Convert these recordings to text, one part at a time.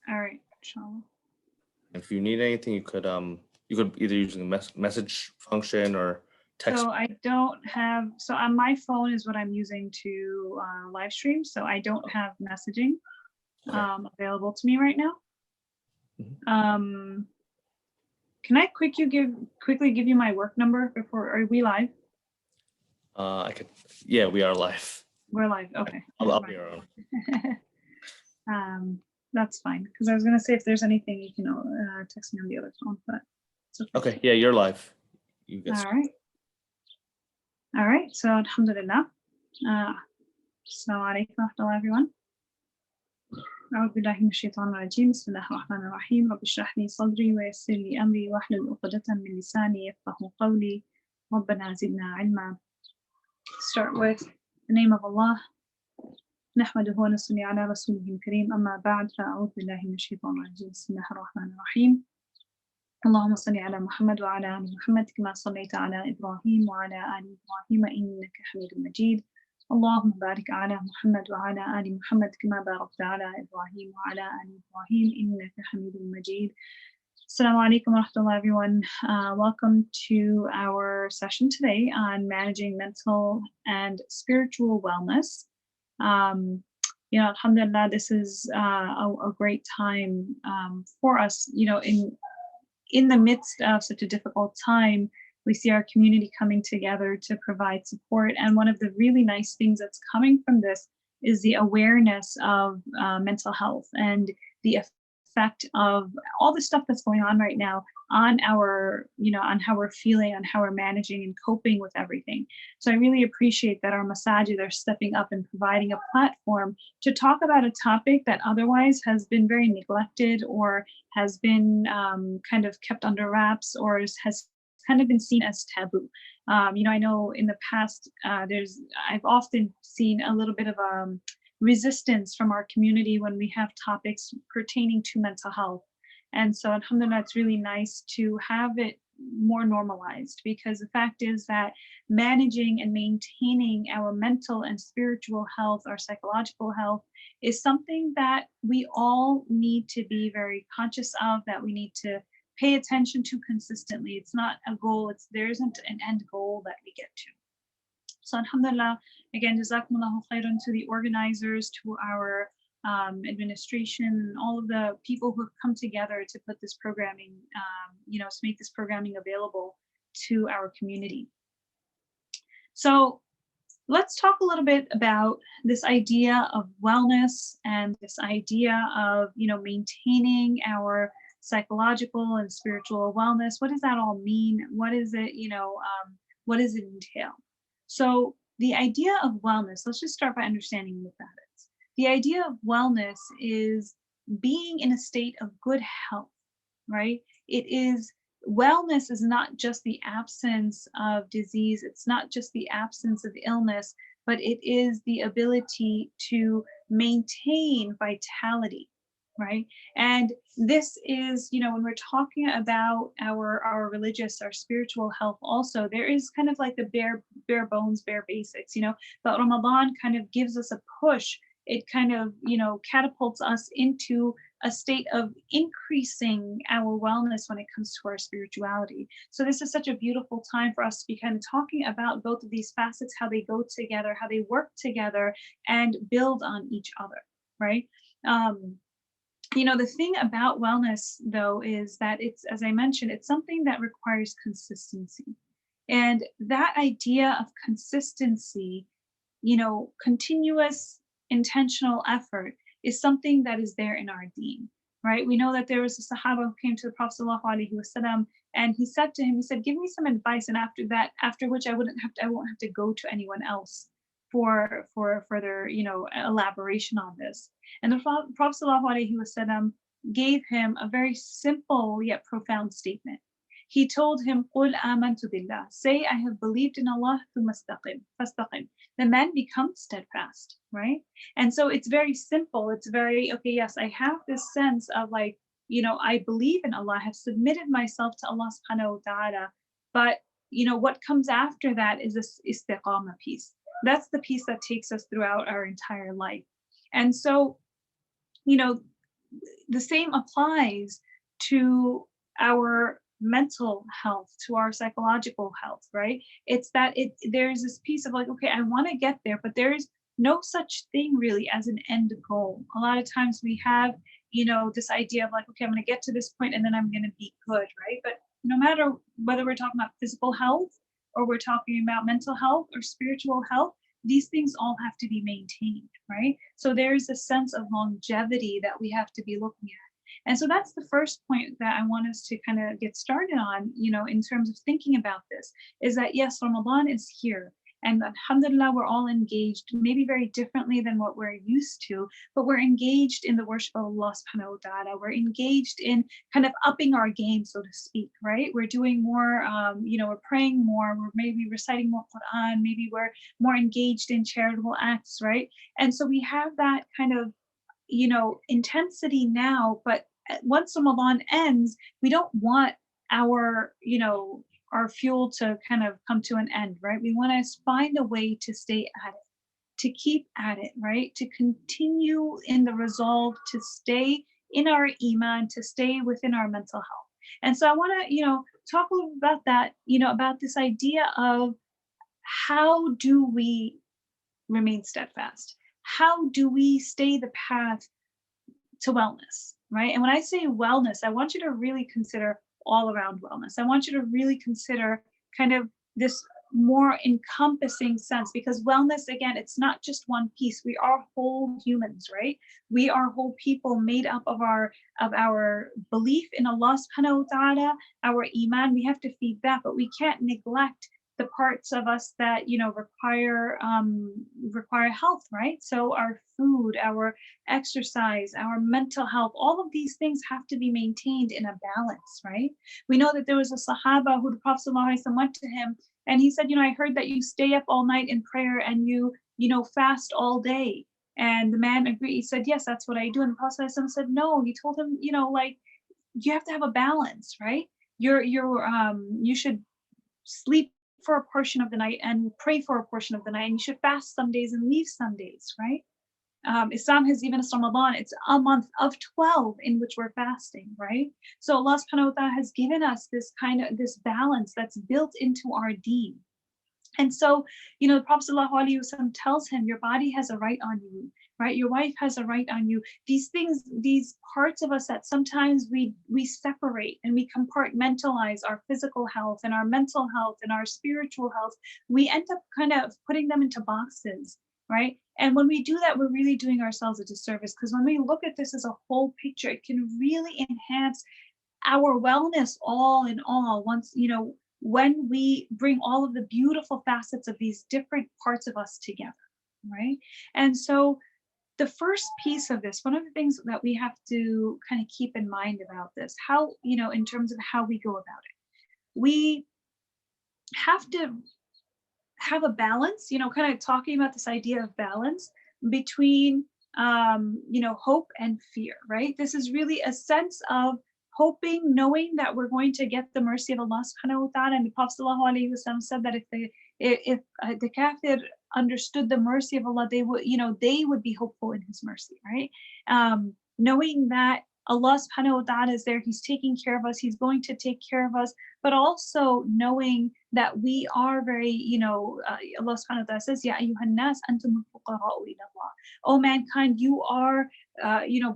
All right, inshallah. If you need anything, you could either use the message function or text. So I don't have, so on my phone is what I'm using to live stream. So I don't have messaging available to me right now. Can I quickly give you my work number before, are we live? I could, yeah, we are live. We're live, okay. I'll be around. That's fine, because I was gonna say if there's anything you can text me on the other phone, but it's okay. Okay, yeah, you're live. You get All right, so alhamdulillah. Assalamu alaikum wa rahmatullah, everyone. أعوذ بالله من الشيطان الرجيم بسم الله الرحمن الرحيم رب اشرح لي صدري ويسر لي أمري واحلل عقدة من لساني يفقهوا قولي ربنا زدنا علما. Start with the name of Allah. نحمده ونصلي على رسوله الكريم أما بعد فأعوذ بالله من الشيطان الرجيم بسم الله الرحمن الرحيم اللهم صل على محمد وعلى آل محمد كما صليت على إبراهيم وعلى آل إبراهيم إنك حميد مجيد اللهم بارك على محمد وعلى آل محمد كما باركت على إبراهيم وعلى آل إبراهيم إنك حميد مجيد. Assalamu alaikum wa rahmatullah, everyone. Welcome to our session today on managing mental and spiritual wellness. Alhamdulillah, this is a great time for us. In the midst of such a difficult time, we see our community coming together to provide support. And one of the really nice things that's coming from this is the awareness of mental health and the effect of all the stuff that's going on right now on our, on how we're feeling, on how we're managing and coping with everything. So I really appreciate that our masajid are stepping up and providing a platform to talk about a topic that otherwise has been very neglected or has been kind of kept under wraps or has kind of been seen as taboo. I know in the past, I've often seen a little bit of resistance from our community when we have topics pertaining to mental health. And so alhamdulillah, it's really nice to have it more normalized, because the fact is that managing and maintaining our mental and spiritual health, our psychological health, is something that we all need to be very conscious of, that we need to pay attention to consistently. It's not a goal, there isn't an end goal that we get to. So alhamdulillah, again, jazakumullahu khairan to the organizers, to our administration, and all of the people who have come together to put this programming, to make this programming available to our community. So let's talk a little bit about this idea of wellness and this idea of, maintaining our psychological and spiritual wellness. What does that all mean? What is it, what does it entail? So the idea of wellness, let's just start by understanding what that is. The idea of wellness is being in a state of good health, right? Wellness is not just the absence of disease. It's not just the absence of illness, but it is the ability to maintain vitality, right? And this is, when we're talking about our religious, our spiritual health also, there is kind of like the bare bones, bare basics, but Ramadan kind of gives us a push. It kind of, catapults us into a state of increasing our wellness when it comes to our spirituality. So this is such a beautiful time for us to be kind of talking about both of these facets, how they go together, how they work together and build on each other, right? The thing about wellness, though, is that it's, as I mentioned, it's something that requires consistency. And that idea of consistency, continuous intentional effort is something that is there in our deen, right? We know that there was a Sahaba who came to the Prophet ﷺ, and he said to him, give me some advice. And after which I won't have to go to anyone else for further, elaboration on this. And the Prophet ﷺ gave him a very simple yet profound statement. He told him, "Qul amantu billah." Say, I have believed in Allah. Fastaqim. Then man becomes steadfast, right? And so it's very simple. It's very, okay, yes, I have this sense of like, I believe in Allah. I have submitted myself to Allah subhanahu wa ta'ala. But, what comes after that is this istiqamah piece. That's the piece that takes us throughout our entire life. And so, the same applies to our mental health, to our psychological health, right? It's that there's this piece of like, okay, I want to get there, but there's no such thing really as an end goal. A lot of times we have, this idea of like, okay, I'm going to get to this point and then I'm going to be good, right? But no matter whether we're talking about physical health or we're talking about mental health or spiritual health, these things all have to be maintained, right? So there's a sense of longevity that we have to be looking at. And so that's the first point that I want us to kind of get started on, in terms of thinking about this, is that yes, Ramadan is here. And alhamdulillah, we're all engaged, maybe very differently than what we're used to, but we're engaged in the worship of Allah subhanahu wa ta'ala. We're engaged in kind of upping our game, so to speak, right? We're doing more, we're praying more, we're maybe reciting more Quran, maybe we're more engaged in charitable acts, right? And so we have that kind of, intensity now, but once Ramadan ends, we don't want our, our fuel to kind of come to an end, right? We want to find a way to stay at it, to keep at it, right? To continue in the resolve, to stay in our iman, to stay within our mental health. And so I want to, talk a little about that, about this idea of how do we remain steadfast? How do we stay the path to wellness, right? And when I say wellness, I want you to really consider all around wellness. I want you to really consider kind of this more encompassing sense, because wellness, again, it's not just one piece. We are whole humans, right? We are whole people made up of our belief in Allah subhanahu wa ta'ala, our iman. We have to feed that, but we can't neglect the parts of us that require health, right? So our food, our exercise, our mental health, all of these things have to be maintained in a balance, right? We know that there was a Sahaba who the Prophet ﷺ went to him and he said, I heard that you stay up all night in prayer and you fast all day. And the man agreed. He said, yes, that's what I do. And the Prophet ﷺ said, no. He told him, like, you have to have a balance, right? You should sleep for a portion of the night and pray for a portion of the night, and you should fast some days and leave some days, right? Islam has given us Ramadan. It's a month of 12 in which we're fasting, right? So Allah subhanahu wa ta'ala has given us this balance that's built into our deen. And so, the Prophet ﷺ tells him, your body has a right on you, right? Your wife has a right on you. These things, these parts of us that sometimes we separate and we compartmentalize our physical health and our mental health and our spiritual health, we end up kind of putting them into boxes, right? And when we do that, we're really doing ourselves a disservice, because when we look at this as a whole picture, it can really enhance our wellness all in all, once, when we bring all of the beautiful facets of these different parts of us together, right? And so the first piece of this, one of the things that we have to kind of keep in mind about this, how, in terms of how we go about it, we have to have a balance, kind of talking about this idea of balance between, hope and fear, right? This is really a sense of hoping, knowing that we're going to get the mercy of Allah subhanahu wa ta'ala. And the Prophet ﷺ said that if the kafir understood the mercy of Allah, they would be hopeful in his mercy, right? Knowing that Allah subhanahu wa ta'ala is there, he's taking care of us, he's going to take care of us, but also knowing that we are very, Allah subhanahu wa ta'ala says, Ya ayyuhan nas antum al-fuqara'u ila Allah. Oh mankind, you are,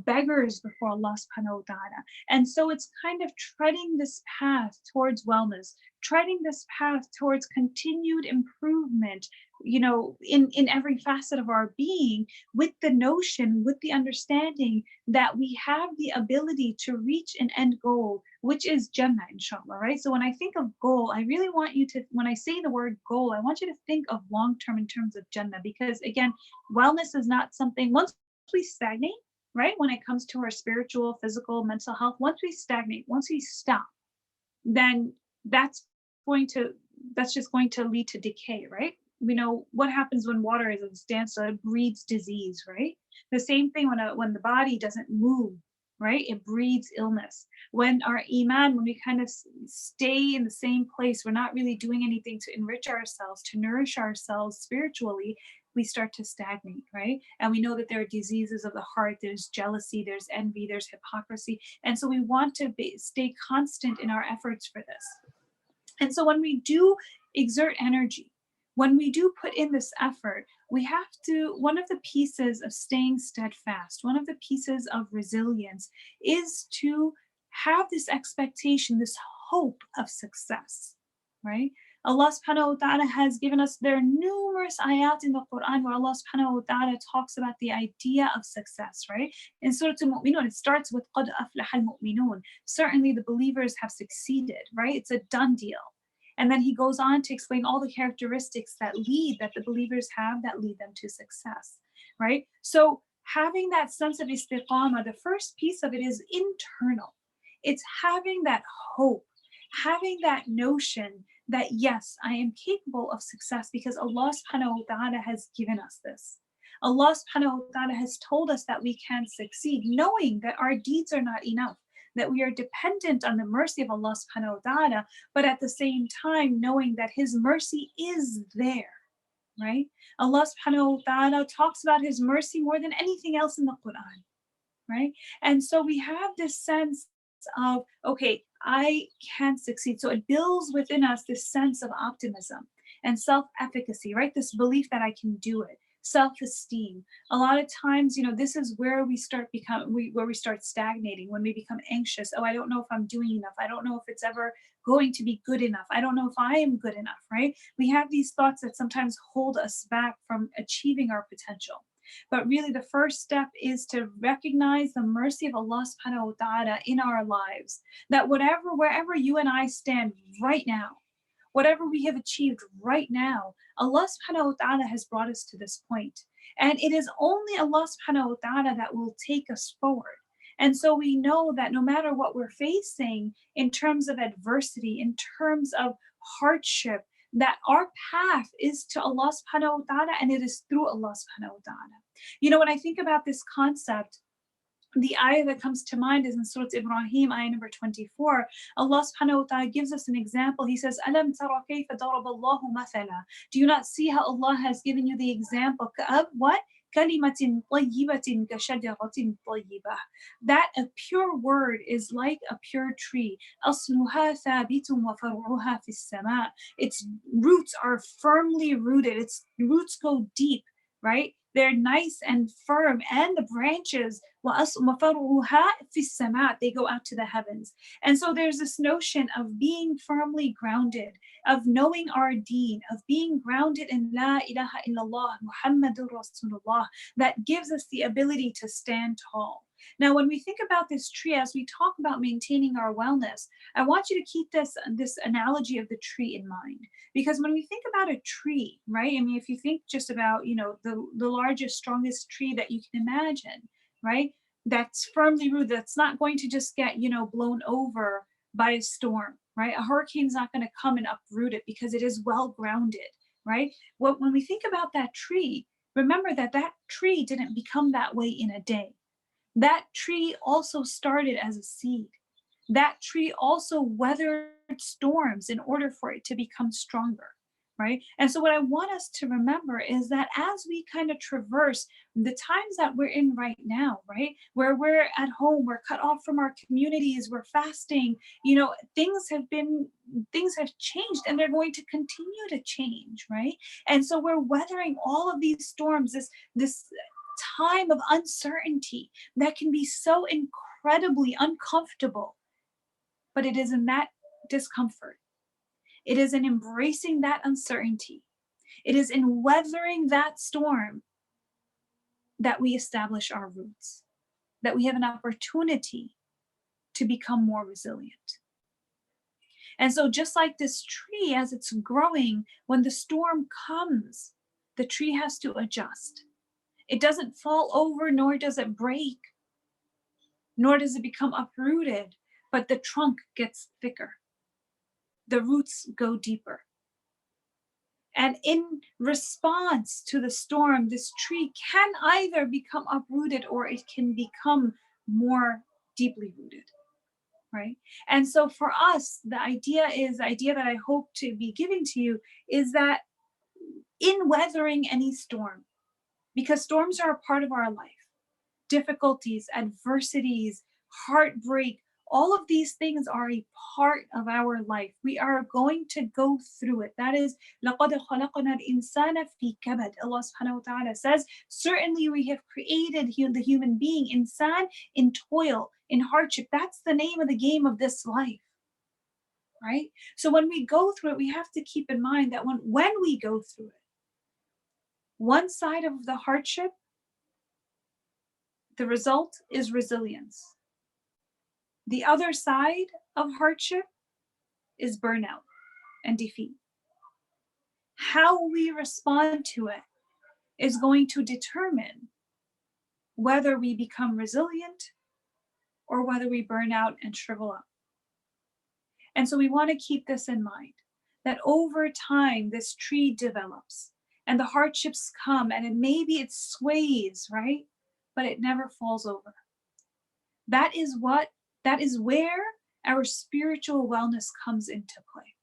beggars before Allah subhanahu wa ta'ala. And so it's kind of treading this path towards wellness, treading this path towards continued improvement, in every facet of our being, with the notion, with the understanding that we have the ability to reach an end goal, which is Jannah, inshallah, right? So when I think of goal, I really want you to, when I say the word goal, I want you to think of long-term in terms of Jannah, because again, wellness is not something, once we stagnate, right? When it comes to our spiritual, physical, mental health, once we stagnate, once we stop, then that's just going to lead to decay, right? We know what happens when water is at a standstill, it breeds disease, right? The same thing when the body doesn't move, right? It breeds illness. When our iman, when we kind of stay in the same place, we're not really doing anything to enrich ourselves, to nourish ourselves spiritually, we start to stagnate, right? And we know that there are diseases of the heart, there's jealousy, there's envy, there's hypocrisy. And so we want to stay constant in our efforts for this. And so when we do exert energy, when we do put in this effort, we have to, one of the pieces of staying steadfast, one of the pieces of resilience is to have this expectation, this hope of success, right? Allah subhanahu wa ta'ala has given us, there are numerous ayat in the Quran where Allah subhanahu wa ta'ala talks about the idea of success, right? In Surah Al-Mu'minun, it starts with قَدْ أَفْلَحَ الْمُؤْمِنُونَ. Certainly the believers have succeeded, right? It's a done deal. And then he goes on to explain all the characteristics that the believers have that lead them to success, right? So having that sense of istiqamah, the first piece of it is internal. It's having that hope, having that notion that yes, I am capable of success because Allah subhanahu wa ta'ala has given us this. Allah subhanahu wa ta'ala has told us that we can succeed, knowing that our deeds are not enough, that we are dependent on the mercy of Allah subhanahu wa ta'ala, but at the same time knowing that His mercy is there, right? Allah subhanahu wa ta'ala talks about His mercy more than anything else in the Quran, right? And so we have this sense of, okay, I can succeed. So it builds within us this sense of optimism and self-efficacy, right? This belief that I can do it. Self-esteem. A lot of times, this is where we start where we start stagnating, when we become anxious. Oh, I don't know if I'm doing enough. I don't know if it's ever going to be good enough. I don't know if I am good enough, right? We have these thoughts that sometimes hold us back from achieving our potential. But really the first step is to recognize the mercy of Allah subhanahu wa ta'ala in our lives, that wherever you and I stand right now, whatever we have achieved right now, Allah subhanahu wa ta'ala has brought us to this point. And it is only Allah subhanahu wa ta'ala that will take us forward. And so we know that no matter what we're facing in terms of adversity, in terms of hardship, that our path is to Allah subhanahu wa ta'ala, and it is through Allah subhanahu wa ta'ala. When I think about this concept, the ayah that comes to mind is in Surah Ibrahim, ayah number 24. Allah subhanahu wa ta'ala gives us an example. He says, Alam tara kayfa daraba Allahu mathala. Do you not see how Allah has given you the example of what? Kalimatin tayyibatin kashajaratin tayyibah. That a pure word is like a pure tree. Asluha thabitun wa far'uha fis sama. Its roots are firmly rooted. Its roots go deep, right? They're nice and firm, and the branches, they go out to the heavens. And so there's this notion of being firmly grounded, of knowing our deen, of being grounded in La ilaha illallah, Muhammadur Rasulullah, that gives us the ability to stand tall. Now, when we think about this tree, as we talk about maintaining our wellness, I want you to keep this analogy of the tree in mind. Because when we think about a tree, right? I mean, if you think just about, the largest, strongest tree that you can imagine, right? That's firmly rooted, that's not going to just get, blown over by a storm, right? A hurricane's not going to come and uproot it because it is well grounded, right? Well, when we think about that tree, remember that tree didn't become that way in a day. That tree also started as a seed. That tree also weathered storms in order for it to become stronger, right? And so what I want us to remember is that as we kind of traverse the times that we're in right now, right? Where we're at home, we're cut off from our communities, we're fasting, things have changed, and they're going to continue to change, right? And so we're weathering all of these storms, this time of uncertainty that can be so incredibly uncomfortable. But it is in that discomfort, it is in embracing that uncertainty, it is in weathering that storm that we establish our roots, that we have an opportunity to become more resilient. And so just like this tree, as it's growing, when the storm comes, the tree has to adjust. It doesn't fall over, nor does it break, nor does it become uprooted, but the trunk gets thicker. The roots go deeper. And in response to the storm, this tree can either become uprooted or it can become more deeply rooted, right? And so for us, the idea that I hope to be giving to you is that in weathering any storm, because storms are a part of our life. Difficulties, adversities, heartbreak, all of these things are a part of our life. We are going to go through it. That is, لَقَدْ خَلَقْنَا الْإِنسَانَ فِي كَبَدٍ. Allah subhanahu wa ta'ala says, certainly we have created the human being, insan, in toil, in hardship. That's the name of the game of this life, right? So when we go through it, we have to keep in mind that when we go through it, one side of the hardship, the result is resilience. The other side of hardship is burnout and defeat. How we respond to it is going to determine whether we become resilient or whether we burn out and shrivel up. And so we want to keep this in mind, that over time, this tree develops and the hardships come and maybe it sways, right? But it never falls over. That is where our spiritual wellness comes into play.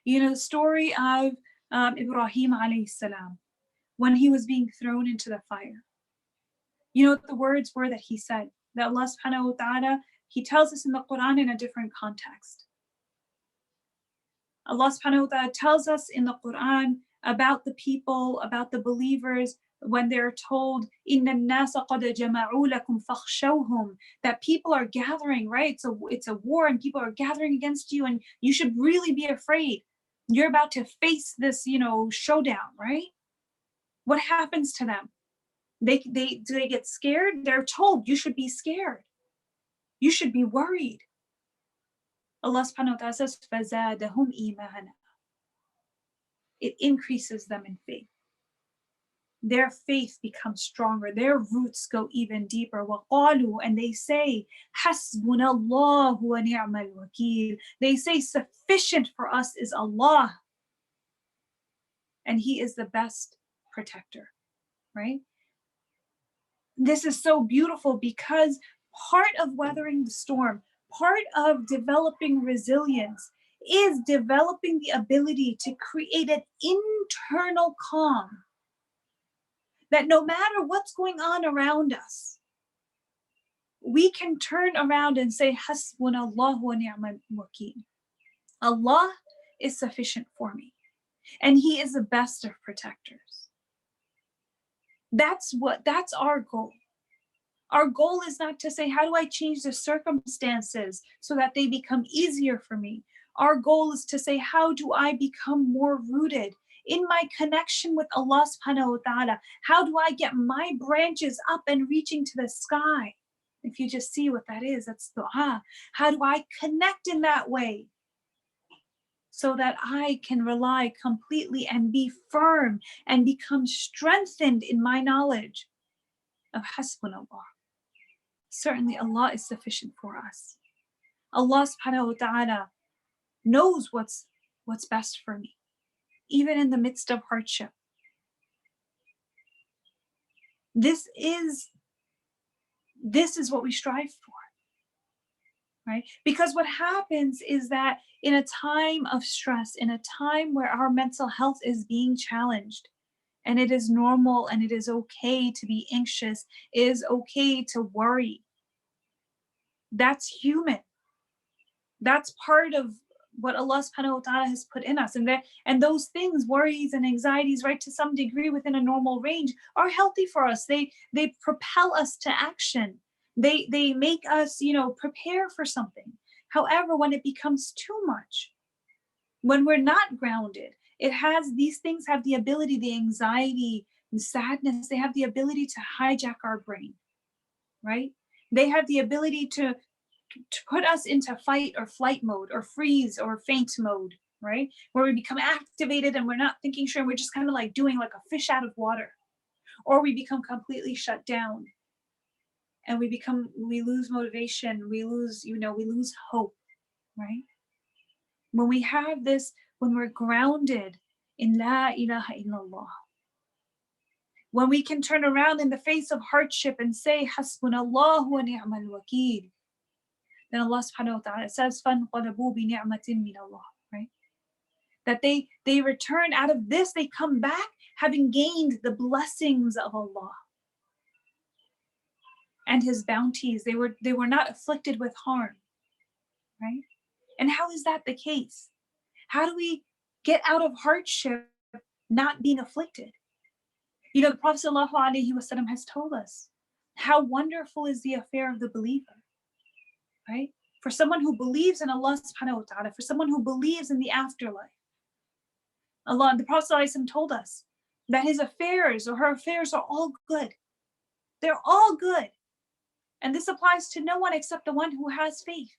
You know, the story of Ibrahim alayhi salam, when he was being thrown into the fire. You know what the words were that he said? That Allah subhanahu wa ta'ala, he tells us in the Quran in a different context. Allah subhanahu wa ta'ala tells us in the Quran about the people, about the believers, when they're told, إِنَّ النَّاسَ قَدْ جَمَعُوا لَكُمْ فَاخْشَوْهُم, that people are gathering, right? So it's a war and people are gathering against you and you should really be afraid. You're about to face this, showdown, right? What happens to them? Do they get scared? They're told you should be scared. You should be worried. Allah subhanahu wa ta'ala says, فَزَادَهُمْ إِيمَانًا. It increases them in faith. Their faith becomes stronger. Their roots go even deeper. وَقَالُوا, and they say, حَسْبُنَا اللَّهُ وَنِعْمَ الْوَكِيلُ. They say, sufficient for us is Allah. And He is the best protector, right? This is so beautiful because part of weathering the storm, part of developing resilience is developing the ability to create an internal calm. That no matter what's going on around us, we can turn around and say, Hasbunallahu wa ni'mal wakeel. Allah is sufficient for me. And He is the best of protectors. That's our goal. Our goal is not to say, how do I change the circumstances so that they become easier for me? Our goal is to say, how do I become more rooted in my connection with Allah subhanahu wa ta'ala? How do I get my branches up and reaching to the sky? If you just see what that is, that's dua. How do I connect in that way so that I can rely completely and be firm and become strengthened in my knowledge of Hasbunallah? Certainly Allah is sufficient for us. Allah subhanahu wa ta'ala knows what's best for me, even in the midst of hardship. This is what we strive for, right? Because what happens is that in a time of stress, in a time where our mental health is being challenged, and it is normal and it is okay to be anxious, it is okay to worry. That's human. That's part of what Allah subhanahu wa ta'ala has put in us. And those things, worries and anxieties, right, to some degree within a normal range, are healthy for us. They propel us to action. They make us, prepare for something. However, when it becomes too much, when we're not grounded, these things have the ability, the anxiety and sadness, they have the ability to hijack our brain, right? They have the ability to put us into fight or flight mode or freeze or faint mode, right? Where we become activated and we're not thinking sure, and we're just kind of like doing like a fish out of water. Or we become completely shut down and we lose motivation, we lose hope, right? When we have this, when we're grounded in La ilaha illallah, when we can turn around in the face of hardship and say, Hasbunallahu wa ni'mal wakeel, then Allah subhanahu wa ta'ala says, فَانْقَلَبُوا بِنِعْمَةٍ مِّنَ اللَّهِ, right? that they return out of this, they come back having gained the blessings of Allah and his bounties. They were not afflicted with harm, right? And how is that the case? How do we get out of hardship not being afflicted? You know, the Prophet ﷺ has told us how wonderful is the affair of the believer, right? For someone who believes in Allah subhanahu wa ta'ala, for someone who believes in the afterlife. Allah, the Prophet ﷺ told us that his affairs or her affairs are all good. They're all good. And this applies to no one except the one who has faith.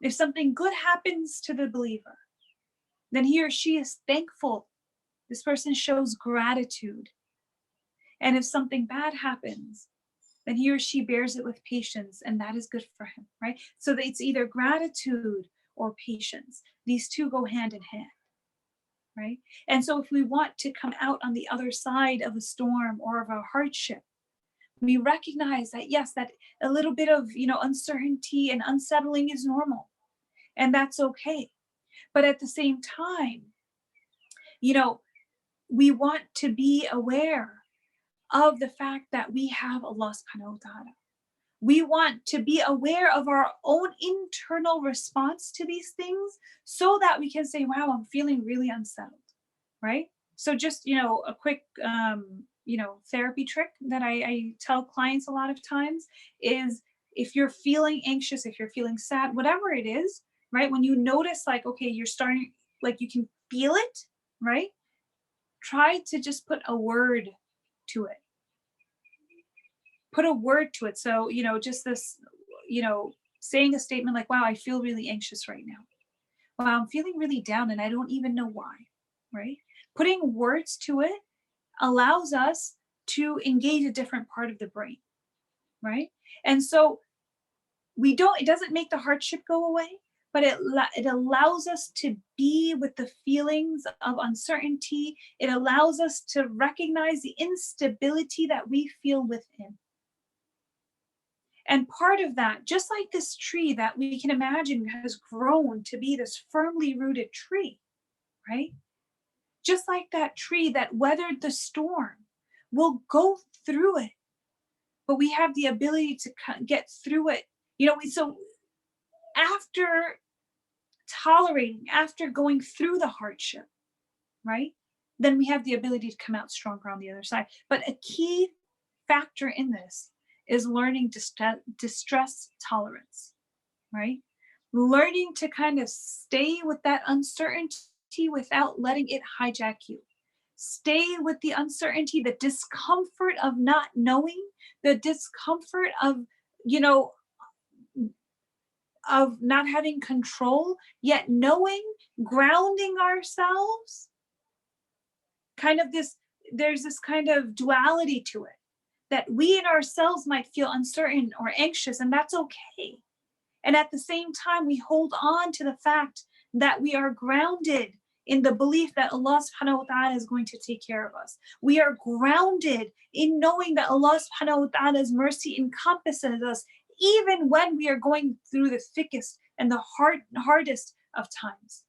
If something good happens to the believer, then he or she is thankful. This person shows gratitude. And if something bad happens, then he or she bears it with patience, and that is good for him, right? So that it's either gratitude or patience. These two go hand in hand, right? And so if we want to come out on the other side of a storm or of a hardship, we recognize that, yes, that a little bit of, uncertainty and unsettling is normal, and that's okay. But at the same time, we want to be aware of the fact that we have Allah subhanahu wa ta'ala. We want to be aware of our own internal response to these things so that we can say, wow, I'm feeling really unsettled, right? So just, a quick, therapy trick that I tell clients a lot of times is, if you're feeling anxious, if you're feeling sad, whatever it is, right? When you notice like, okay, you're starting, like you can feel it, right? Try to just put a word to it. Put a word to it. So, just this, saying a statement like, wow, I feel really anxious right now. Wow, I'm feeling really down and I don't even know why, right? Putting words to it allows us to engage a different part of the brain, right? And so it doesn't make the hardship go away, but it allows us to be with the feelings of uncertainty. It allows us to recognize the instability that we feel within. And part of that, just like this tree that we can imagine has grown to be this firmly rooted tree, right? Just like that tree that weathered the storm, will go through it, but we have the ability to get through it. So after tolerating, after going through the hardship, right? Then we have the ability to come out stronger on the other side. But a key factor in this is learning distress tolerance, right? Learning to kind of stay with that uncertainty without letting it hijack you. Stay with the uncertainty, the discomfort of not knowing, the discomfort of, of not having control, yet knowing, grounding ourselves. There's this kind of duality to it, that we in ourselves might feel uncertain or anxious, and that's okay. And at the same time, we hold on to the fact that we are grounded in the belief that Allah subhanahu wa ta'ala is going to take care of us. We are grounded in knowing that Allah subhanahu wa ta'ala's mercy encompasses us, even when we are going through the thickest and the hardest of times.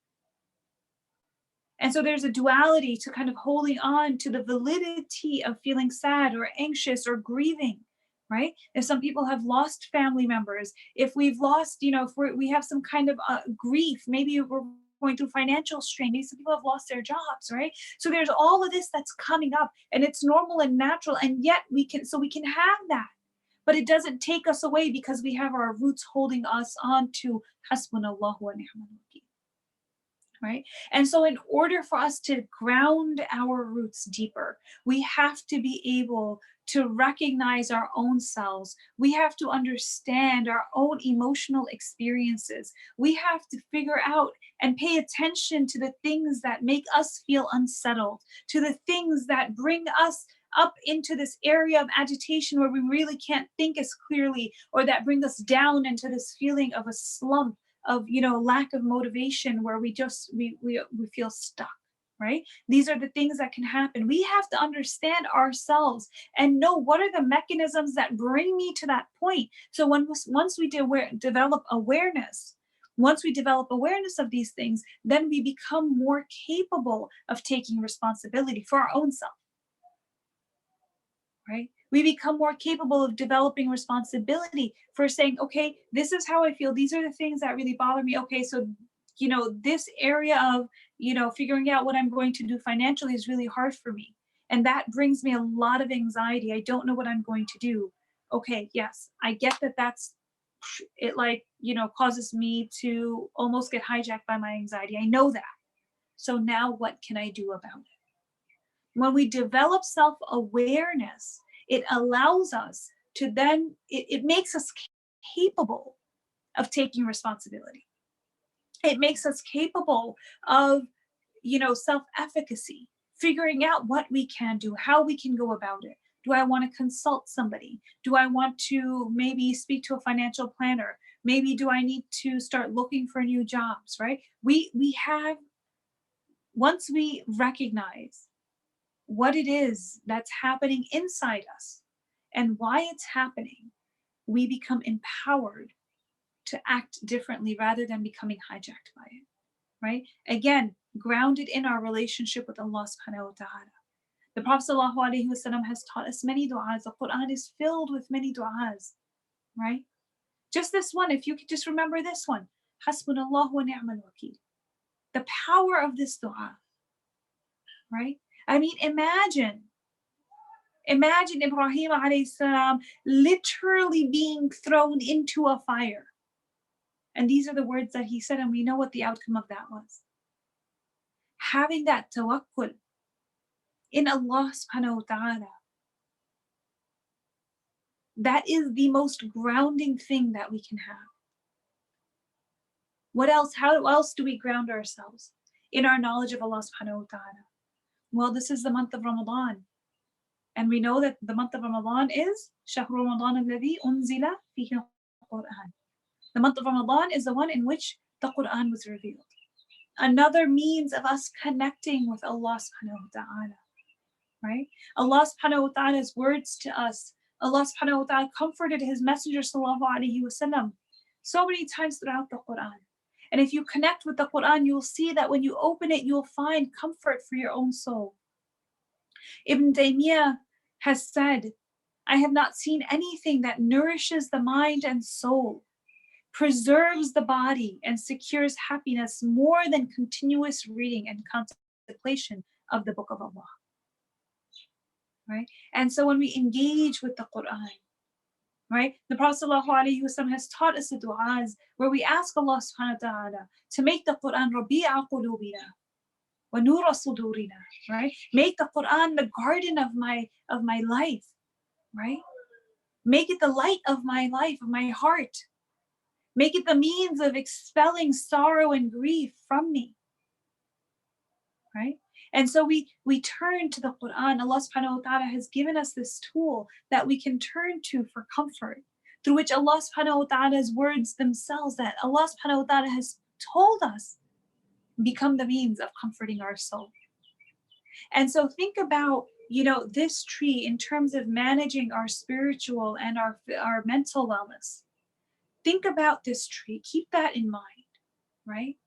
And so there's a duality to kind of holding on to the validity of feeling sad or anxious or grieving, right? If some people have lost family members, if we've lost, if we have some kind of grief, maybe we're going through financial strain, maybe some people have lost their jobs, right? So there's all of this that's coming up, and it's normal and natural, and yet we can have that. But it doesn't take us away because we have our roots holding us on to hasbunallahu wa ni'mal wakeel. Right? And so in order for us to ground our roots deeper, we have to be able to recognize our own selves. We have to understand our own emotional experiences. We have to figure out and pay attention to the things that make us feel unsettled, to the things that bring us up into this area of agitation where we really can't think as clearly, or that bring us down into this feeling of a slump, of lack of motivation, where we feel stuck, right? These are the things that can happen. We have to understand ourselves and know what are the mechanisms that bring me to that point. So once we develop awareness, Once we develop awareness of these things, then we become more capable of taking responsibility for our own self, right? We become more capable of developing responsibility for saying, okay, this is how I feel. These are the things that really bother me. Okay, so, this area of, figuring out what I'm going to do financially is really hard for me. And that brings me a lot of anxiety. I don't know what I'm going to do. Okay, yes, I get that it causes me to almost get hijacked by my anxiety. I know that. So now what can I do about it? When we develop self-awareness, it allows us to then, it makes us capable of taking responsibility. It makes us capable of, self-efficacy, figuring out what we can do, how we can go about it. Do I want to consult somebody? Do I want to maybe speak to a financial planner? Maybe do I need to start looking for new jobs, right? Once we recognize what it is that's happening inside us and why it's happening, we become empowered to act differently rather than becoming hijacked by it, right? Again, grounded in our relationship with Allah subhanahu wa ta'ala. The Prophet sallallahu alaihi wasallam has taught us many du'as. The Quran is filled with many du'as, right? Just this one, if you could just remember this one, Hasbunallahu wa ni'mal wakeel. The power of this du'a, right? I mean, imagine Ibrahim alayhi salam literally being thrown into a fire. And these are the words that he said, and we know what the outcome of that was. Having that tawakkul in Allah subhanahu wa ta'ala, that is the most grounding thing that we can have. What else? How else do we ground ourselves? In our knowledge of Allah subhanahu wa ta'ala. Well, this is the month of Ramadan. And we know that the month of Ramadan is شهر رمضان الذي أنزل فيه القرآن. The month of Ramadan is the one in which the Quran was revealed. Another means of us connecting with Allah subhanahu wa ta'ala, right? Allah subhanahu wa ta'ala's words to us. Allah subhanahu wa ta'ala comforted his messenger sallallahu alaihi wasallam so many times throughout the Quran. And if you connect with the Quran, you'll see that when you open it, you'll find comfort for your own soul. Ibn Taymiyyah has said, I have not seen anything that nourishes the mind and soul, preserves the body, and secures happiness more than continuous reading and contemplation of the Book of Allah. Right? And so when we engage with the Quran, right, the Prophet ﷺ has taught us the du'as where we ask Allah subhanahu wa ta'ala to make the Quran Rabi'a qulubina wa nura sudurina, right? Make the Quran the garden of my life, right? Make it the light of my life, of my heart. Make it the means of expelling sorrow and grief from me, right? And so we turn to the Quran. Allah subhanahu wa ta'ala has given us this tool that we can turn to for comfort, through which Allah subhanahu wa ta'ala's words themselves that Allah subhanahu wa ta'ala has told us become the means of comforting our soul. And so think about, this tree in terms of managing our spiritual and our mental wellness. Think about this tree. Keep that in mind, right?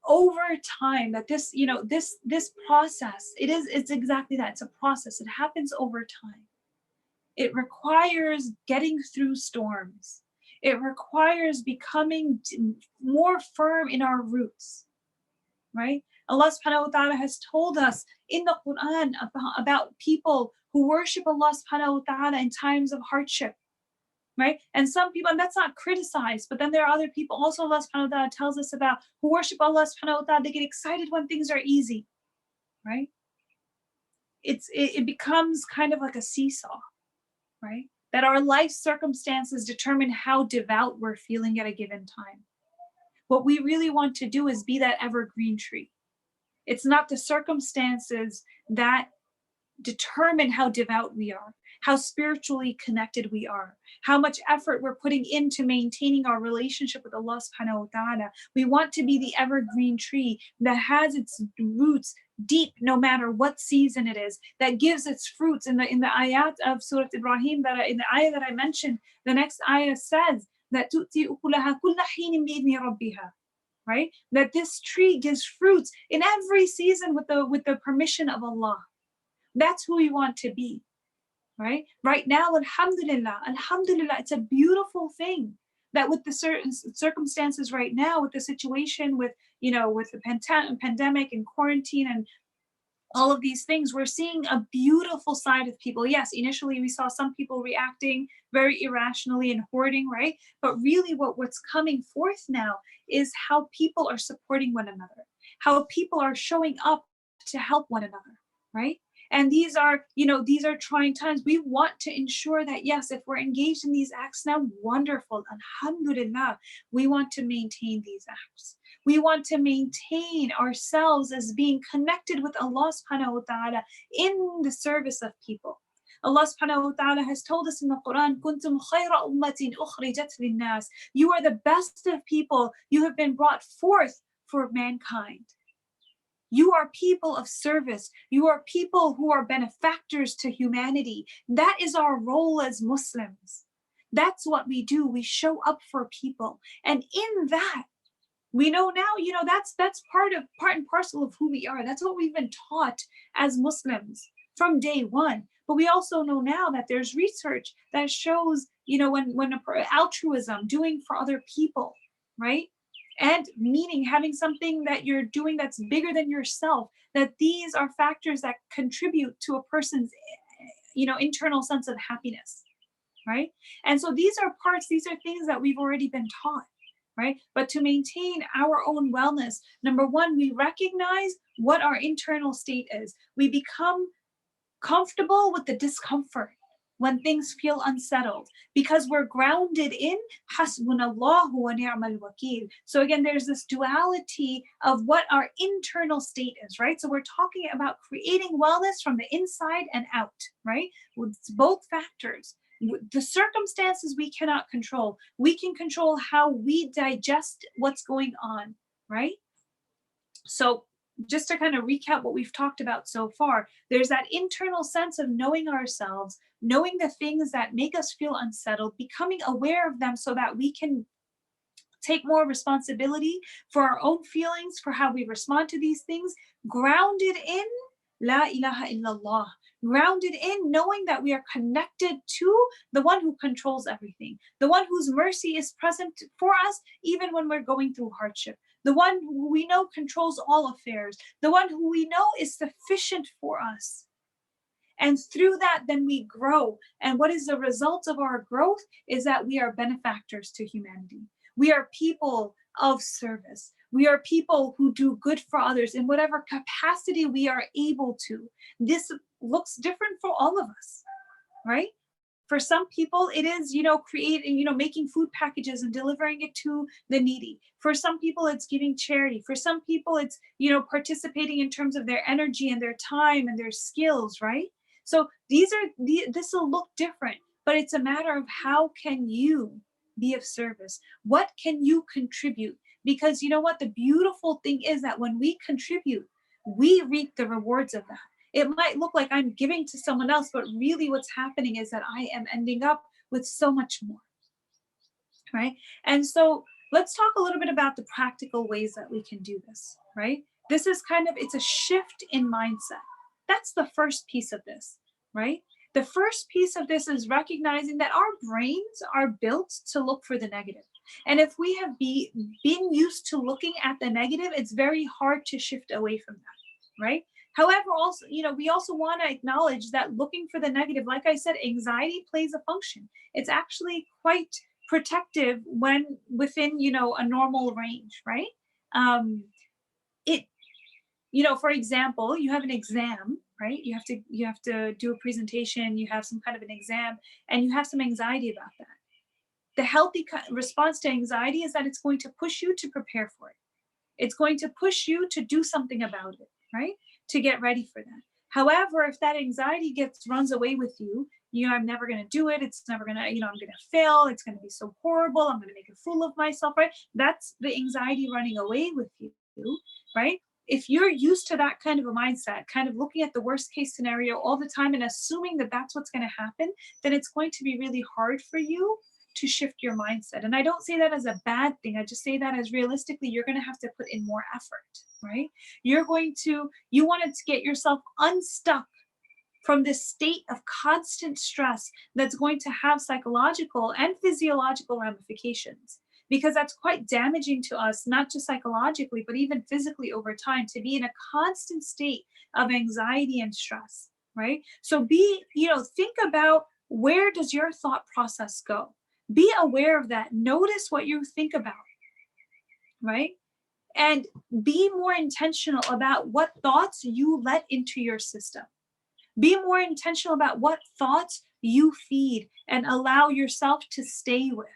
Over time, that this process, it's exactly that. It's a process. It happens over time. It requires getting through storms. It requires becoming more firm in our roots, right? Allah subhanahu wa ta'ala has told us in the Quran about people who worship Allah subhanahu wa ta'ala in times of hardship, right? And some people, and that's not criticized, but then there are other people also Allah subhanahu wa ta'ala tells us about who worship Allah subhanahu wa ta'ala, they get excited when things are easy, right? It becomes kind of like a seesaw, right? That our life circumstances determine how devout we're feeling at a given time. What we really want to do is be that evergreen tree. It's not the circumstances that determine how devout we are, how spiritually connected we are, how much effort we're putting into maintaining our relationship with Allah subhanahu wa ta'ala. We want to be the evergreen tree that has its roots deep no matter what season it is, that gives its fruits. In the ayat of Surah Ibrahim, in the ayah that I mentioned, the next ayah says that تؤتي أكلها كل حين بإذن ربها, right? That this tree gives fruits in every season with the permission of Allah. That's who we want to be, right? Right now, alhamdulillah, it's a beautiful thing that with the certain circumstances right now, with the situation with, with the pandemic and quarantine and all of these things, we're seeing a beautiful side of people. Yes, initially we saw some people reacting very irrationally and hoarding, right? But really what's coming forth now is how people are supporting one another, how people are showing up to help one another, right? And these are trying times. We want to ensure that, yes, if we're engaged in these acts now, wonderful, alhamdulillah, we want to maintain these acts. We want to maintain ourselves as being connected with Allah subhanahu wa ta'ala in the service of people. Allah subhanahu wa ta'ala has told us in the Quran, كُنْتُمْ خَيْرَ أُمَّةٍ أُخْرِجَتْ لِلنَّاسِ. You are the best of people. You have been brought forth for mankind. You are people of service. You are people who are benefactors to humanity. That is our role as Muslims. That's what we do. We show up for people. And in that, we know now, that's part and parcel of who we are. That's what we've been taught as Muslims from day one. But we also know now that there's research that shows, when altruism, doing for other people, right? And meaning having something that you're doing that's bigger than yourself, that these are factors that contribute to a person's, internal sense of happiness, right? And so these are things that we've already been taught. Right? But to maintain our own wellness, number one, we recognize what our internal state is. We become comfortable with the discomfort when things feel unsettled because we're grounded in hasbunallahu wa ni'mal wakeel. So again, there's this duality of what our internal state is, right? So we're talking about creating wellness from the inside and out, right? With both factors. The circumstances we cannot control. We can control how we digest what's going on, right? So just to kind of recap what we've talked about so far, there's that internal sense of knowing ourselves, knowing the things that make us feel unsettled, becoming aware of them so that we can take more responsibility for our own feelings, for how we respond to these things, grounded in La ilaha illallah, grounded in knowing that we are connected to the one who controls everything, the one whose mercy is present for us even when we're going through hardship, the one who we know controls all affairs, the one who we know is sufficient for us. And through that, then we grow. And what is the result of our growth is that we are benefactors to humanity. We are people of service. We are people who do good for others in whatever capacity we are able to. This looks different for all of us, right? For some people, it is, creating, making food packages and delivering it to the needy. For some people, it's giving charity. For some people, it's, participating in terms of their energy and their time and their skills, right? So this will look different, but it's a matter of how can you be of service? What can you contribute? Because you know what? The beautiful thing is that when we contribute, we reap the rewards of that. It might look like I'm giving to someone else, but really what's happening is that I am ending up with so much more, right? And so let's talk a little bit about the practical ways that we can do this, right? This is it's a shift in mindset. That's the first piece of this, right? The first piece of this is recognizing that our brains are built to look for the negative. And if we have been used to looking at the negative, it's very hard to shift away from that, right? However, also, we also want to acknowledge that looking for the negative, like I said, anxiety plays a function. It's actually quite protective when within, a normal range, right? For example, you have an exam, right? You have to do a presentation, you have some kind of an exam, and you have some anxiety about that. The healthy response to anxiety is that it's going to push you to prepare for it. It's going to push you to do something about it, right? To get ready for that. However, if that anxiety runs away with you, I'm never going to do it. It's never going to, I'm going to fail. It's going to be so horrible. I'm going to make a fool of myself, right? That's the anxiety running away with you, right? If you're used to that kind of a mindset, kind of looking at the worst case scenario all the time and assuming that that's what's going to happen, then it's going to be really hard for you to shift your mindset. And I don't say that as a bad thing. I just say that as realistically, you're going to have to put in more effort, right? You want to get yourself unstuck from this state of constant stress that's going to have psychological and physiological ramifications, because that's quite damaging to us, not just psychologically, but even physically over time, to be in a constant state of anxiety and stress, right? So think about, where does your thought process go? Be aware of that. Notice what you think about, right? And be more intentional about what thoughts you let into your system. Be more intentional about what thoughts you feed and allow yourself to stay with,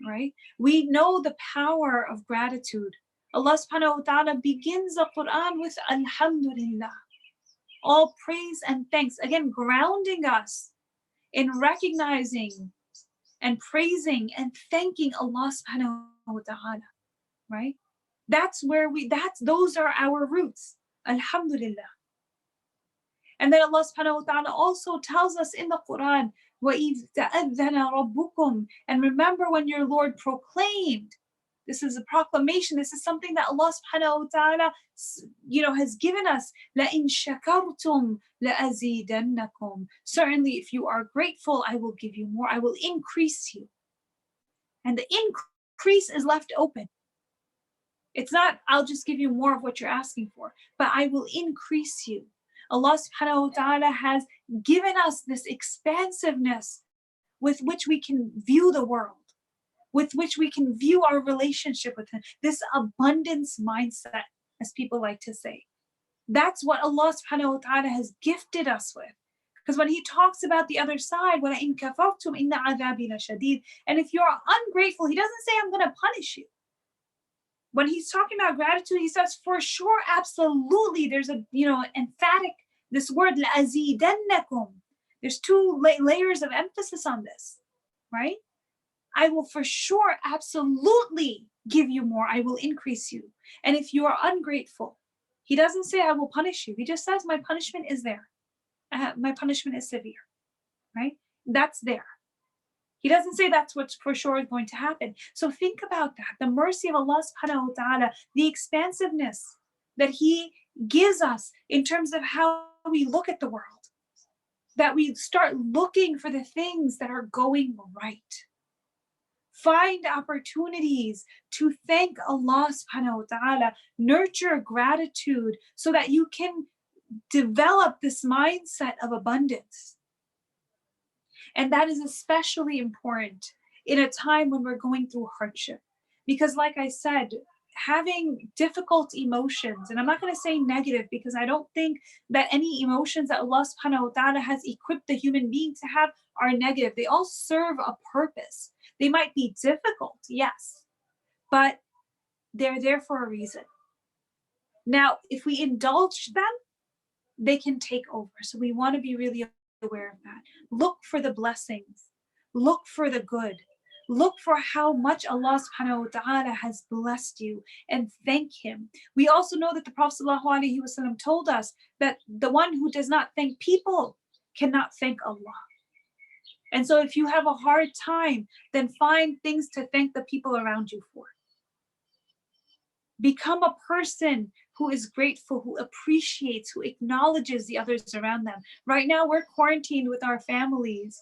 right? We know the power of gratitude. Allah subhanahu wa ta'ala begins the Quran with Alhamdulillah, all praise and thanks. Again, grounding us in recognizing and praising and thanking Allah subhanahu wa ta'ala, right? Those are our roots. Alhamdulillah. And then Allah subhanahu wa ta'ala also tells us in the Quran, وَإِذْ تَأَذَّنَ رَبُّكُمْ, and remember when your Lord proclaimed. This is a proclamation. This is something that Allah subhanahu wa ta'ala, has given us. لَإِن شَكَرْتُمْ لَأَزِيدَنَّكُمْ. Certainly, if you are grateful, I will give you more. I will increase you. And the increase is left open. It's not, I'll just give you more of what you're asking for, but I will increase you. Allah subhanahu wa ta'ala has given us this expansiveness with which we can view the world, with which we can view our relationship with Him, this abundance mindset, as people like to say. That's what Allah subhanahu wa ta'ala has gifted us with. Because when He talks about the other side, وَلَئِن كَفَرْتُمْ إِنَّ عَذَابِي لَشَدِيدٌ, and if you're ungrateful, He doesn't say, I'm going to punish you. When He's talking about gratitude, He says, for sure, absolutely, there's a, emphatic, this word, لَأَزِيدَنَّكُمْ. There's two layers of emphasis on this, right? I will for sure, absolutely give you more. I will increase you. And if you are ungrateful, He doesn't say, I will punish you. He just says, my punishment is there. My punishment is severe, right? That's there. He doesn't say that's what's for sure is going to happen. So think about that. The mercy of Allah subhanahu wa ta'ala, the expansiveness that He gives us in terms of how we look at the world, that we start looking for the things that are going right. Find opportunities to thank Allah subhanahu wa ta'ala, nurture gratitude so that you can develop this mindset of abundance. And that is especially important in a time when we're going through hardship. Because like I said, having difficult emotions, and I'm not going to say negative because I don't think that any emotions that Allah subhanahu wa ta'ala has equipped the human being to have are negative. They all serve a purpose. They might be difficult, yes, but they're there for a reason. Now, if we indulge them, they can take over. So we want to be really aware of that. Look for the blessings. Look for the good. Look for how much Allah subhanahu wa ta'ala has blessed you and thank Him. We also know that the Prophet ﷺ told us that the one who does not thank people cannot thank Allah. And so if you have a hard time, then find things to thank the people around you for. Become a person who is grateful, who appreciates, who acknowledges the others around them. Right now, we're quarantined with our families.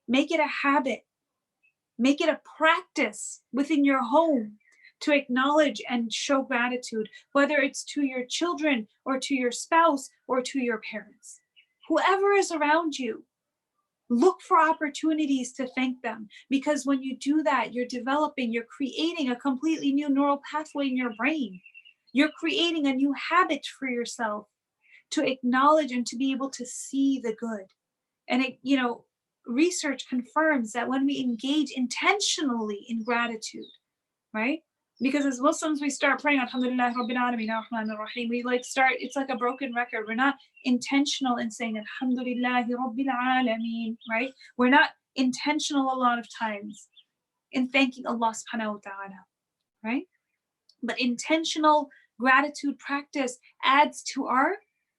Make it a habit. Make it a practice within your home to acknowledge and show gratitude, whether it's to your children or to your spouse or to your parents. Whoever is around you, look for opportunities to thank them, because when you do that, you're creating a completely new neural pathway in your brain. You're creating a new habit for yourself to acknowledge and to be able to see the good. And research confirms that when we engage intentionally in gratitude, right? Because as Muslims, we start praying, Alhamdulillah, Rabbil Alameen, Ar-Rahman Ar-Rahim. It's like a broken record. We're not intentional in saying, Alhamdulillah, Rabbil Alameen, right? We're not intentional a lot of times in thanking Allah subhanahu wa ta'ala, right? But intentional gratitude practice adds to our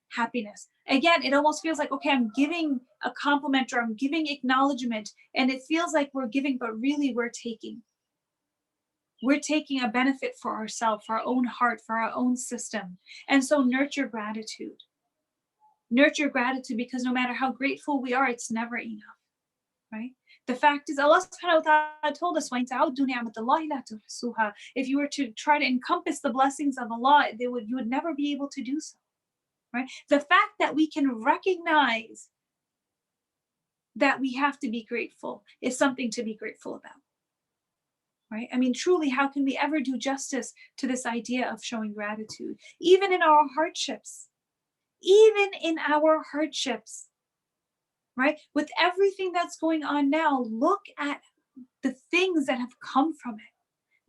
happiness. Again, it almost feels like, okay, I'm giving a compliment or I'm giving acknowledgement, and it feels like we're giving, but really we're taking. We're taking a benefit for ourselves, for our own heart, for our own system. And so nurture gratitude. Nurture gratitude, because no matter how grateful we are, it's never enough, right? The fact is, Allah subhanahu wa ta'ala told us, if you were to try to encompass the blessings of Allah, you would never be able to do so, right? The fact that we can recognize that we have to be grateful is something to be grateful about, right? I mean, truly, how can we ever do justice to this idea of showing gratitude? Even in our hardships, right? With everything that's going on now, look at the things that have come from it,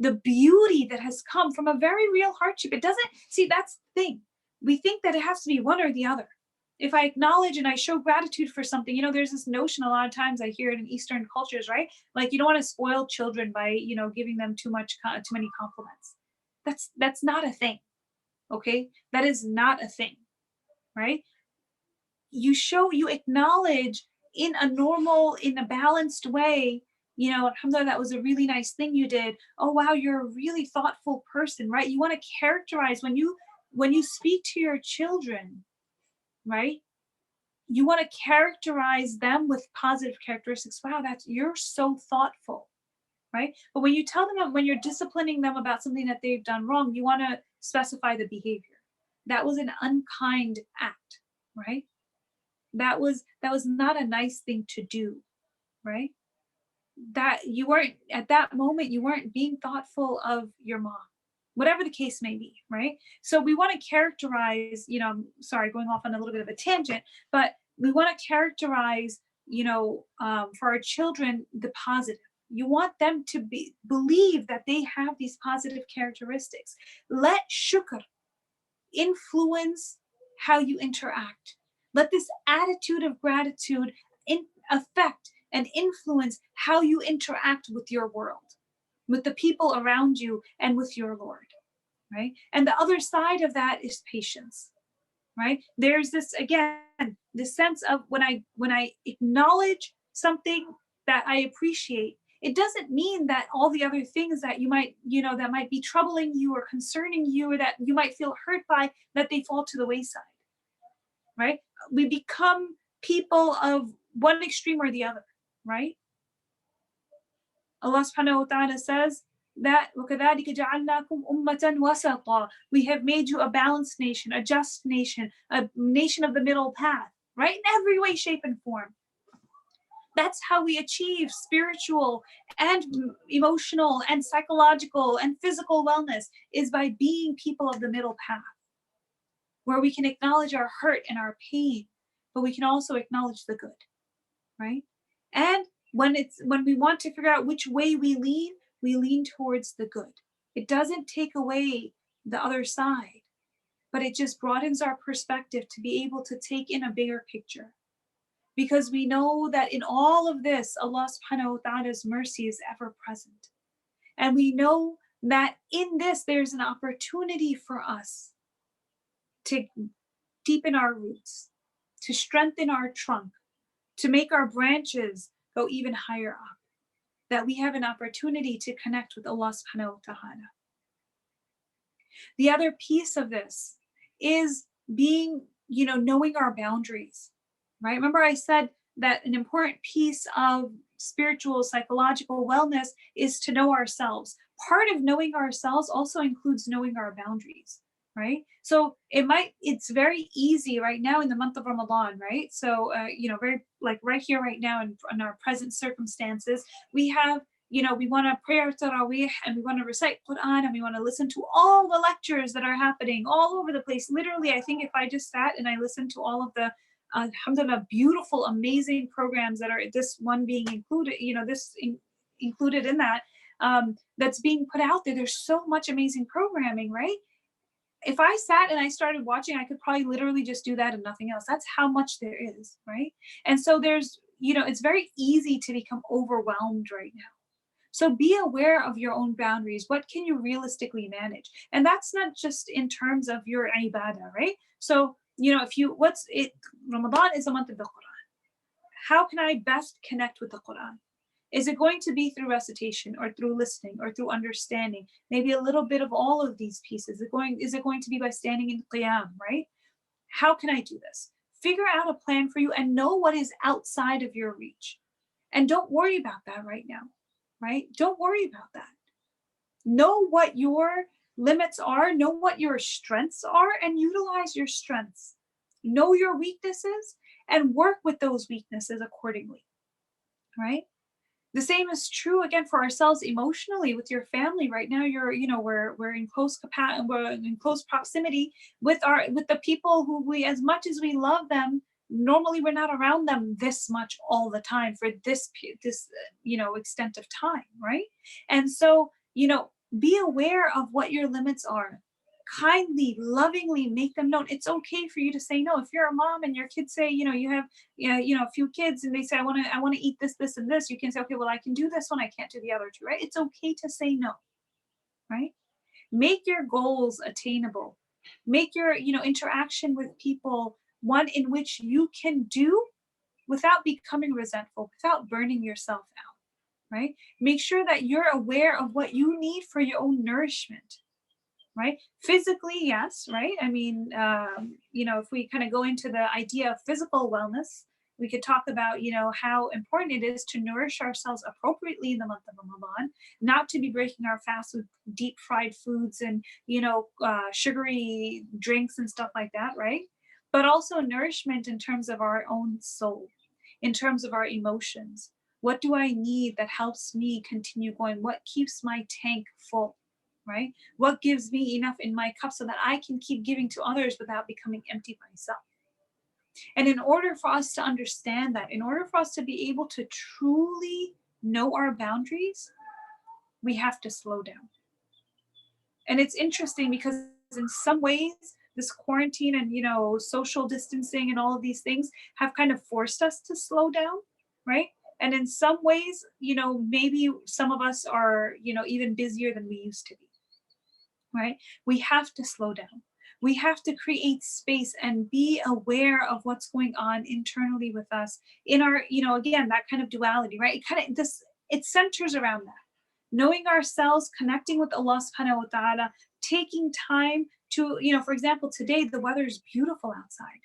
the beauty that has come from a very real hardship. It doesn't, see, that's the thing. We think that it has to be one or the other. If I acknowledge and I show gratitude for something, there's this notion a lot of times I hear it in Eastern cultures, right? Like, you don't want to spoil children by, giving them too many compliments. That's not a thing. Okay. That is not a thing, right? You acknowledge in a balanced way, alhamdulillah, that was a really nice thing you did. Oh, wow, you're a really thoughtful person, right? You want to characterize when you speak to your children, right? You want to characterize them with positive characteristics. Wow, you're so thoughtful, right? But when you tell them, when you're disciplining them about something that they've done wrong, you want to specify the behavior. That was an unkind act, right? That was not a nice thing to do, right? That you weren't, at that moment, you weren't being thoughtful of your mom, whatever the case may be, right? So we want to characterize, I'm sorry, going off on a little bit of a tangent, but we want to characterize, for our children, the positive. You want them to believe that they have these positive characteristics. Let shukr influence how you interact. Let this attitude of gratitude affect and influence how you interact with your world, with the people around you, and with your Lord, right? And the other side of that is patience, right? There's this, again, this sense of when I acknowledge something that I appreciate, it doesn't mean that all the other things that you might, that might be troubling you or concerning you or that you might feel hurt by, that they fall to the wayside, right? We become people of one extreme or the other, right? Allah subhanahu wa ta'ala says that وَكَذَلِكَ جَعَلْنَاكُمْ أُمَّةً وَسَطًا. We have made you a balanced nation, a just nation, a nation of the middle path, right? In every way, shape, and form. That's how we achieve spiritual and emotional and psychological and physical wellness, is by being people of the middle path, where we can acknowledge our hurt and our pain, but we can also acknowledge the good, right? And when we want to figure out which way we lean towards the good. It doesn't take away the other side, but it just broadens our perspective to be able to take in a bigger picture. Because we know that in all of this, Allah subhanahu wa ta'ala's mercy is ever present. And we know that in this, there's an opportunity for us to deepen our roots, to strengthen our trunk, to make our branches go even higher up, that we have an opportunity to connect with Allah subhanahu wa ta'ala. The other piece of this is being, knowing our boundaries, right? Remember I said that an important piece of spiritual, psychological wellness is to know ourselves. Part of knowing ourselves also includes knowing our boundaries, right? So it's very easy right now in the month of Ramadan, right? So, very like right here, right now in our present circumstances, we have, we want to pray our Taraweeh and we want to recite Quran and we want to listen to all the lectures that are happening all over the place. Literally, I think if I just sat and I listened to all of the alhamdulillah, beautiful, amazing programs that are this one being included, included in that, that's being put out there. There's so much amazing programming, right? If I sat and I started watching, I could probably literally just do that and nothing else. That's how much there is, right? And so there's, it's very easy to become overwhelmed right now. So be aware of your own boundaries. What can you realistically manage? And that's not just in terms of your ibadah, right? So Ramadan is a month of the Quran. How can I best connect with the Quran? Is it going to be through recitation or through listening or through understanding? Maybe a little bit of all of these pieces. Is it going to be by standing in qiyam, right? How can I do this? Figure out a plan for you and know what is outside of your reach. And don't worry about that right now, right? Don't worry about that. Know what your limits are, know what your strengths are, and utilize your strengths. Know your weaknesses and work with those weaknesses accordingly, right? The same is true again for ourselves emotionally with your family. Right now, we're in close proximity with the people who we, as much as we love them, normally we're not around them this much all the time for this extent of time, right? And so, be aware of what your limits are. Kindly, lovingly make them known. It's okay for you to say no. If you're a mom and your kids say, you have a few kids and they say, I want to eat this, this, and this, you can say, okay, well, I can do this one, I can't do the other two, right? It's okay to say no, right? Make your goals attainable. Make your interaction with people one in which you can do without becoming resentful, without burning yourself out, right? Make sure that you're aware of what you need for your own nourishment, right? Physically, yes, right? I mean, if we kind of go into the idea of physical wellness, we could talk about, how important it is to nourish ourselves appropriately in the month of Ramadan, not to be breaking our fast with deep fried foods and, sugary drinks and stuff like that, right? But also nourishment in terms of our own soul, in terms of our emotions. What do I need that helps me continue going? What keeps my tank full? Right? What gives me enough in my cup so that I can keep giving to others without becoming empty myself? And in order for us to understand that, in order for us to be able to truly know our boundaries, we have to slow down. And it's interesting because in some ways, this quarantine and social distancing and all of these things have kind of forced us to slow down, right? And in some ways, maybe some of us are, even busier than we used to be. Right? We have to slow down. We have to create space and be aware of what's going on internally with us in our, again, that kind of duality, right? It centers around that. Knowing ourselves, connecting with Allah subhanahu wa ta'ala, taking time to, for example, today the weather is beautiful outside.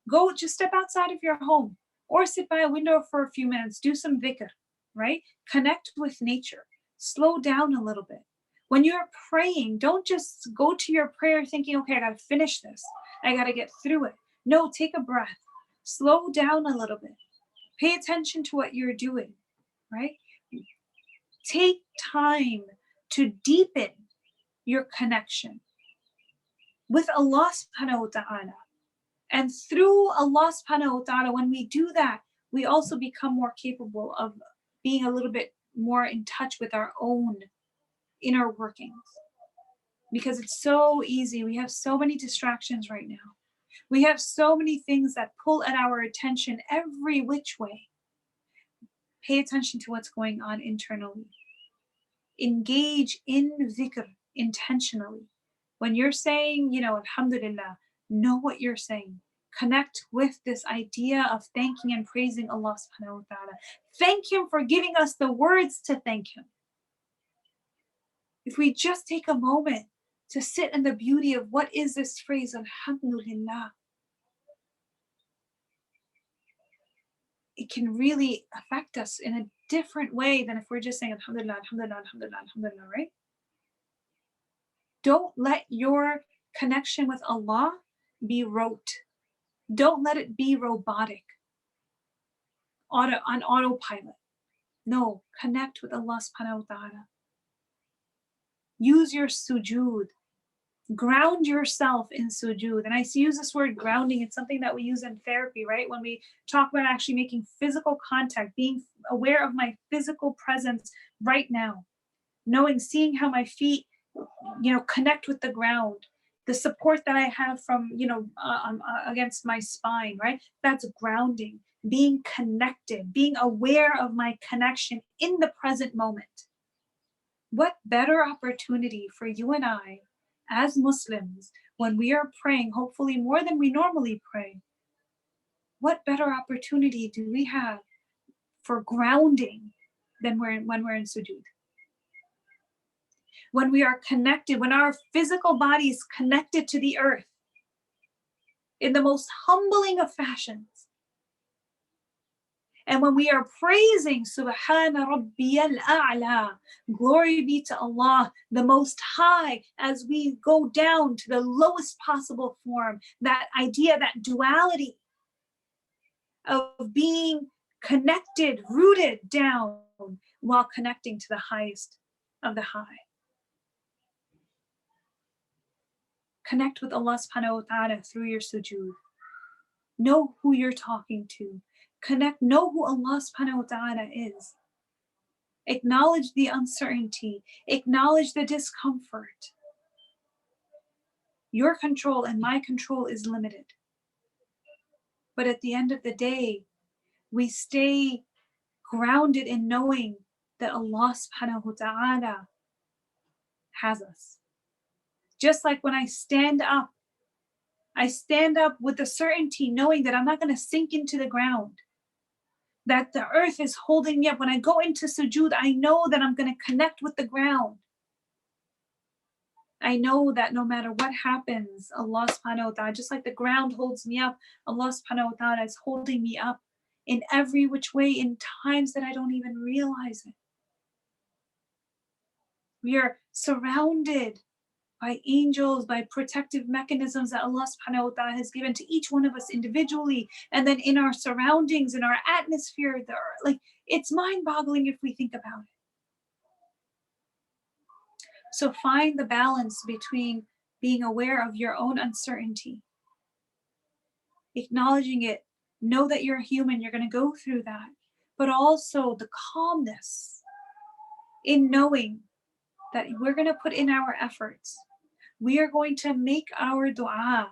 Go just step outside of your home or sit by a window for a few minutes, do some dhikr, right? Connect with nature, slow down a little bit. When you're praying, don't just go to your prayer thinking, okay, I got to finish this. I got to get through it. No, take a breath. Slow down a little bit. Pay attention to what you're doing, right? Take time to deepen your connection with Allah subhanahu wa ta'ala. And through Allah subhanahu wa ta'ala, when we do that, we also become more capable of being a little bit more in touch with our own inner workings, because it's so easy. We have so many distractions right now. We have so many things that pull at our attention every which way. Pay attention to what's going on internally. Engage in dhikr intentionally. When you're saying, alhamdulillah, know what you're saying. Connect with this idea of thanking and praising Allah subhanahu wa ta'ala. Thank Him for giving us the words to thank Him. If we just take a moment to sit in the beauty of what is this phrase, alhamdulillah, it can really affect us in a different way than if we're just saying alhamdulillah, alhamdulillah, alhamdulillah, alhamdulillah, right? Don't let your connection with Allah be rote. Don't let it be robotic, on autopilot. No, connect with Allah subhanahu wa ta'ala. Use your sujood. Ground yourself in sujood. And I use this word grounding. It's something that we use in therapy, right? When we talk about actually making physical contact, being aware of my physical presence right now, seeing how my feet, connect with the ground, the support that I have from, against my spine, right? That's grounding, being connected, being aware of my connection in the present moment. What better opportunity for you and I as Muslims, when we are praying, hopefully more than we normally pray, what better opportunity do we have for grounding than when we're in sujood? When we are connected, when our physical body is connected to the earth in the most humbling of fashions, and when we are praising Subhana Rabbiyal A'la, glory be to Allah, the Most High, as we go down to the lowest possible form, that idea, that duality of being connected, rooted down while connecting to the highest of the high. Connect with Allah subhanahu wa ta'ala through your sujood. Know who you're talking to. Connect, know who Allah subhanahu wa ta'ala is. Acknowledge the uncertainty. Acknowledge the discomfort. Your control and my control is limited. But at the end of the day, we stay grounded in knowing that Allah subhanahu wa ta'ala has us. Just like when I stand up with the certainty knowing that I'm not going to sink into the ground, that the earth is holding me up. When I go into sujood, I know that I'm going to connect with the ground. I know that no matter what happens, Allah subhanahu wa ta'ala, just like the ground holds me up, Allah subhanahu wa ta'ala is holding me up in every which way in times that I don't even realize it. We are surrounded by angels, by protective mechanisms that Allah subhanahu wa ta'ala has given to each one of us individually, and then in our surroundings, in our atmosphere, it's mind-boggling if we think about it. So find the balance between being aware of your own uncertainty, acknowledging it, know that you're human, you're going to go through that, but also the calmness in knowing that we're going to put in our efforts. We are going to make our dua,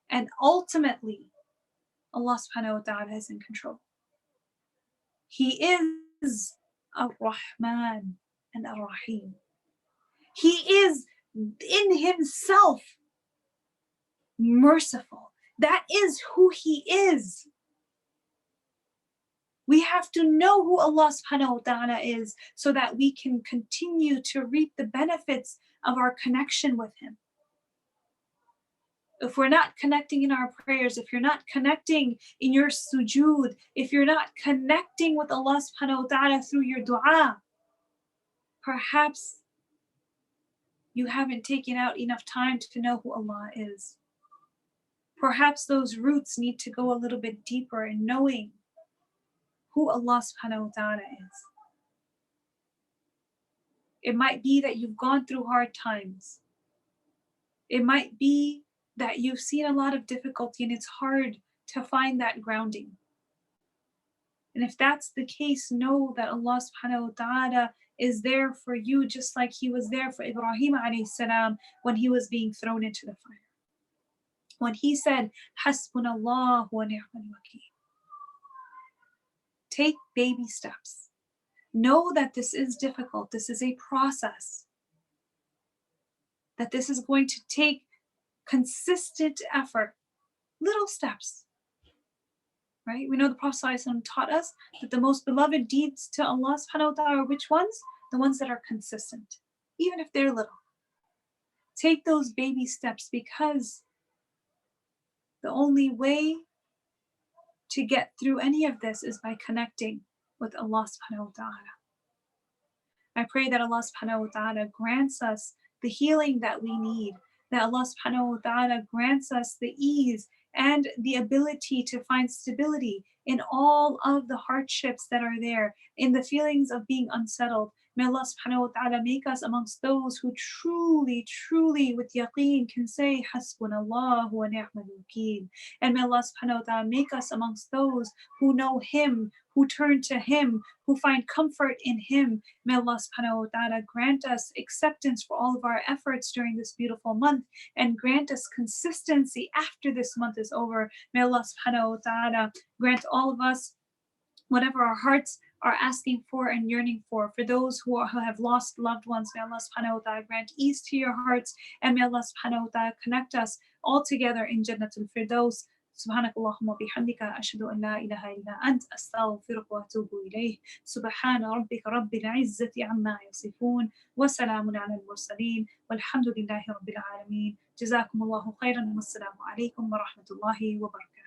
and ultimately, Allah subhanahu wa ta'ala is in control. He is Ar-Rahman and Ar-Rahim. He is in himself merciful. That is who he is. We have to know who Allah subhanahu wa ta'ala is so that we can continue to reap the benefits of our connection with him. If we're not connecting in our prayers, if you're not connecting in your sujood, if you're not connecting with Allah subhanahu wa ta'ala through your dua, perhaps you haven't taken out enough time to know who Allah is. Perhaps those roots need to go a little bit deeper in knowing who Allah subhanahu wa ta'ala is. It might be that you've gone through hard times. It might be that you've seen a lot of difficulty and it's hard to find that grounding. And if that's the case, know that Allah subhanahu wa ta'ala is there for you just like he was there for Ibrahim alayhi salam when he was being thrown into the fire. When he said, Hasbunallah wa ni'mal wakeel. Take baby steps. Know that this is difficult. This is a process. That this is going to take consistent effort. Little steps. Right? We know the Prophet ﷺ taught us that the most beloved deeds to Allah subhanahu wa ta'ala are which ones? The ones that are consistent. Even if they're little. Take those baby steps because the only way to get through any of this is by connecting with Allah subhanahu wa ta'ala. I pray that Allah subhanahu wa ta'ala grants us the healing that we need, that Allah subhanahu wa ta'ala grants us the ease and the ability to find stability in all of the hardships that are there, in the feelings of being unsettled. May Allah subhanahu wa ta'ala make us amongst those who truly, truly with yaqeen can say, Hasbunallah wa ni'mal wakeel. And may Allah subhanahu wa ta'ala make us amongst those who know him, who turn to him, who find comfort in him. May Allah subhanahu wa ta'ala grant us acceptance for all of our efforts during this beautiful month and grant us consistency after this month is over. May Allah subhanahu wa ta'ala grant all of us whatever our hearts are asking for and yearning for those who have lost loved ones. May Allah subhanahu wa ta'ala grant ease to your hearts, and may Allah subhanahu wa ta'ala connect us all together in Jannatul Firdaus. سبحانك اللهم وبحمدك أشهد أن لا إله إلا أنت أستغفرك وأتوب إليه. سبحان ربك رب العزة عما يصفون وسلام على المرسلين والحمد لله رب العالمين. جزاكم الله خيرا والسلام عليكم ورحمة الله وبركاته.